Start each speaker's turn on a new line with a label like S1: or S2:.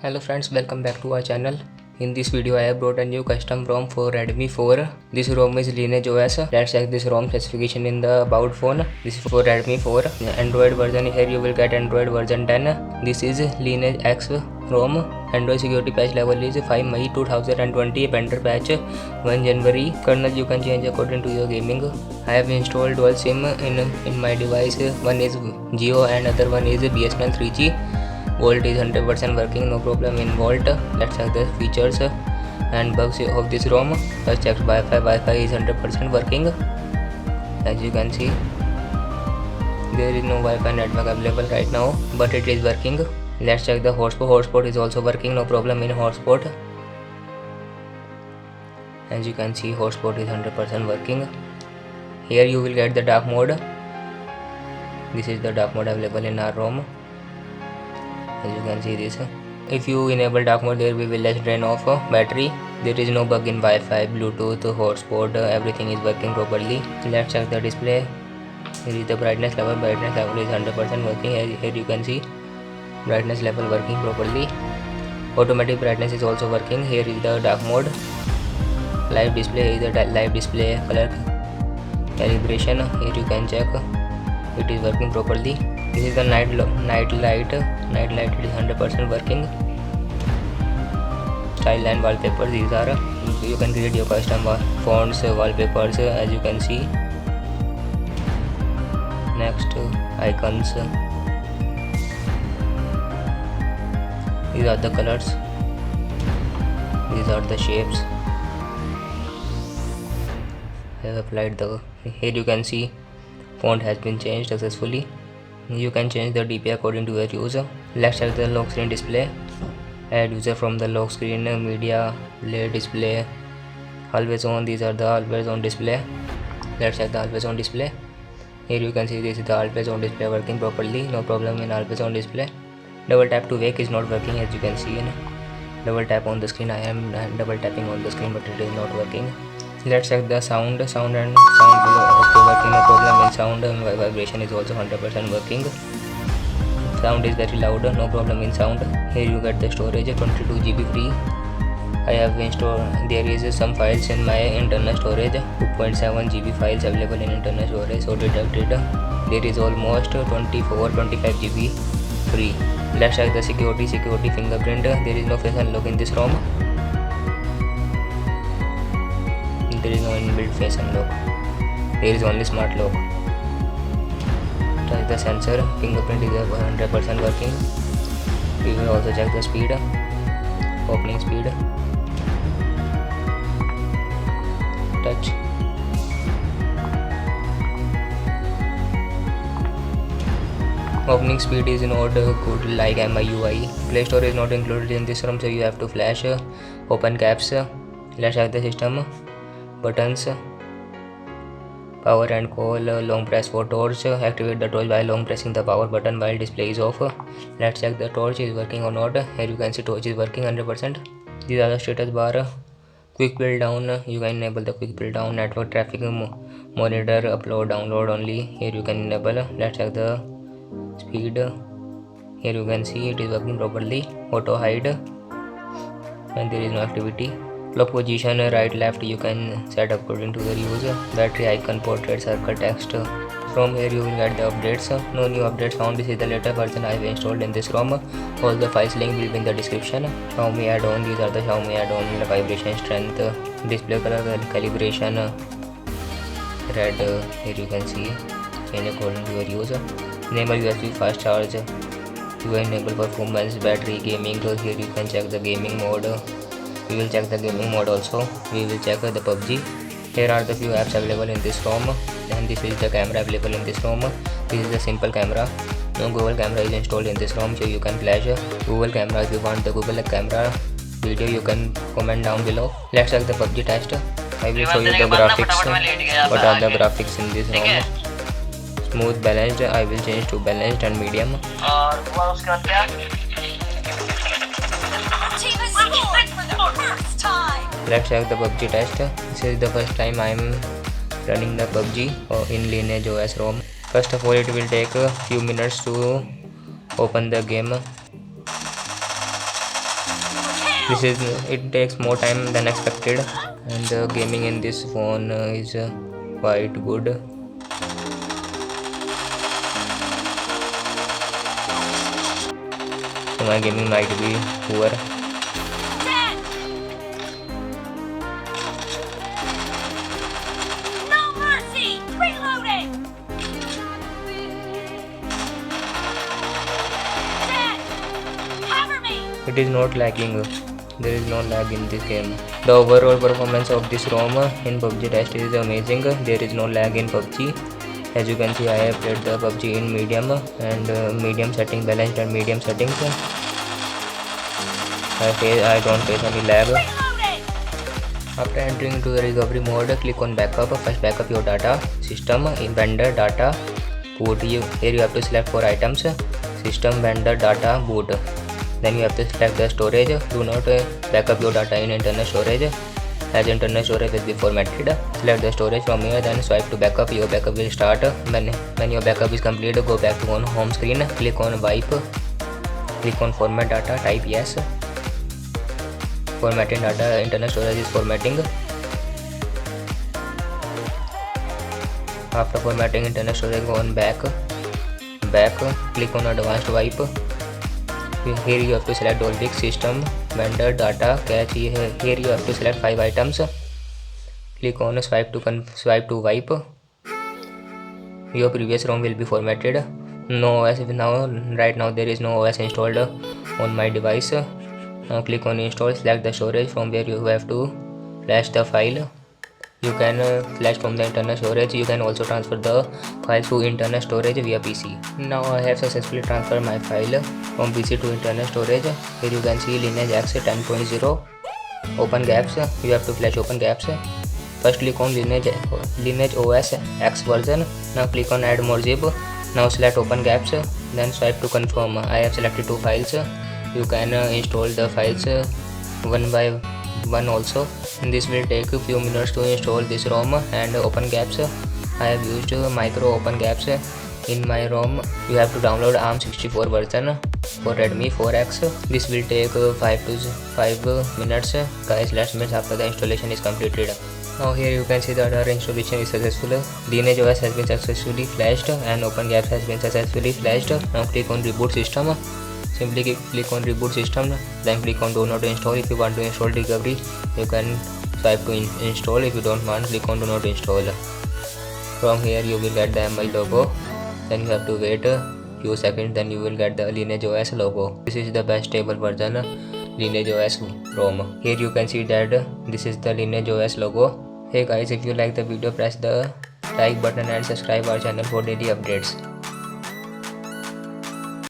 S1: Hello friends, welcome back to our channel. In this video I have brought a new custom ROM for Redmi 4. This ROM is Lineage OS. Let's check this ROM specification in the about phone. This is for Redmi 4. Android version, here you will get Android version 10. This is Lineage X ROM. Android security patch level is 5 May 2020. Vendor patch 1 January. Kernel you can change according to your gaming. I have installed dual SIM in my device. One is Jio and other one is BSNL 3G. Volt is 100% working, no problem in Volt. Let's check the features and bugs of this ROM. First check Wi-Fi. Wi-Fi is 100% working. As you can see, there is no Wi-Fi network available right now, but it is working. Let's check the hotspot. Hotspot is also working, no problem in hotspot. As you can see, hotspot is 100% working. Here you will get the dark mode. This is the dark mode available in our ROM. As you can see this, if you enable dark mode, there will be less drain of battery. There is no bug in Wi-Fi, Bluetooth, hotspot, everything is working properly. Let's check the display. Here is the brightness level. Brightness level is 100% working. Here you can see brightness level working properly. Automatic brightness is also working. Here is the dark mode. Live display is the live display color calibration. Here you can check it is working properly. This is the night light. Night light is 100% working. Style and wallpaper, these are you can create your custom fonts, wallpapers, as you can see. Next, icons. These are the colors. These are the shapes. I have applied the. Here you can see font has been changed successfully. You can change the DPI according to your user. Let's check the lock screen display. Add user from the lock screen, media, play display, always on. These are the always on display. Let's check the always on display. Here you can see this is the always on display working properly, no problem in always on display. Double tap to wake is not working, as you can see. Double tap on the screen. I am double tapping on the screen, but it is not working. Let's check the sound and sound okay, working, no problem in sound. Vibration is also 100% working. Sound is very loud, no problem in sound. Here you get the storage 22 GB free. I have installed. There is some files in my internal storage. 2.7 GB files available in internal storage, so deducted. There is almost 25 GB free. Let's check the security fingerprint. There is no face unlock in this ROM. There is no inbuilt face unlock. There is only smart lock. Touch the sensor. Fingerprint is 100% working. We will also check the speed. Opening speed. Touch. Opening speed is not good like MIUI. Play Store is not included in this ROM, so you have to flash. Open caps. Let's check the system. Buttons, power and call, long press for torch. Activate the torch by long pressing the power button while display is off. Let's check the torch is working or not. Here you can see torch is working 100%. These are the status bar. Quick build down, you can enable the quick build down. Network traffic monitor, upload, download only. Here you can enable. Let's check the speed. Here you can see it is working properly. Auto hide, and there is no activity. Lock position, right left you can set according to your user. Battery icon, portrait, circle, text. From here you will get the updates. No new updates found. This is the latest version I have installed in this ROM. All the files link will be in the description. Xiaomi add-on, these are the Xiaomi add-on. Vibration, strength, display color, calibration, red. Here you can see change according to your user. Enable USB fast charge. You enable performance, battery, gaming. Here you can check the gaming mode. We will check the gaming mode also. We will check the PUBG. Here are the few apps available in this ROM, and this is the camera available in this ROM. This is the simple camera. No Google camera is installed in this ROM, so you can flash Google camera. If you want the Google camera video, you can comment down below. Let's check the PUBG test. I will show you the graphics. What are the graphics in this ROM? Smooth, balanced. I will change to balanced and medium. Let's check the PUBG test. This is the first time I am running the PUBG in Lineage OS ROM. First of all, it will take a few minutes to open the game. It takes more time than expected, and the gaming in this phone is quite good. So my gaming might be poor.
S2: Dead! No mercy! Reloading! Dead! Cover me!
S1: It is not lagging. There is no lag in this game. The overall performance of this ROM in PUBG Test is amazing. There is no lag in PUBG. As you can see, I have played the PUBG in medium and medium setting, balanced and medium settings. I don't face any lag.
S2: Reloading!
S1: After entering into the recovery mode, click on backup. First backup your data, system, vendor, data, boot. Here you have to select 4 items: system, vendor, data, boot. Then you have to select the storage. Do not backup your data in internal storage, as internal storage will be formatted. Select the storage from here, then swipe to backup. Your backup will start. When your backup is complete, go back to home screen. Click on wipe. Click on format data. Type yes. Formatting data. Internal storage is formatting. After formatting internal storage, go on back. Click on advanced wipe. Here you have to select all the system, vendor, data, cache. Here you have to select 5 items. Click on swipe to wipe. Your previous ROM will be formatted. No OS now. Right now there is no OS installed on my device. Now click on install. Select the storage from where you have to flash the file. You can flash from the internal storage. You can also transfer the file to internal storage via PC. Now I have successfully transferred my file from PC to internal storage. Here you can see Lineage X 10.0. Open gaps. You have to flash open gaps. First click on Lineage OS X version. Now click on add more zip. Now select open gaps. Then swipe to confirm. I have selected 2 files. You can install the files one by one also. This will take a few minutes to install this ROM and open gaps. I have used micro open gaps in my ROM. You have to download ARM64 version for Redmi 4X. This will take 5 minutes. Guys, let's meet after the installation is completed. Now here you can see that our installation is successful. Lineage OS has been successfully flashed and open gaps has been successfully flashed. Now click on reboot system. Simply click on reboot system, then click on do not install. If you want to install recovery, you can swipe to install. If you don't want, click on do not install. From here you will get the MI logo. Then you have to wait a few seconds, then you will get the Lineage OS logo. This is the best stable version Lineage OS ROM. Here you can see that this is the Lineage OS logo. Hey guys, if you like the video, press the like button and subscribe our channel for daily updates.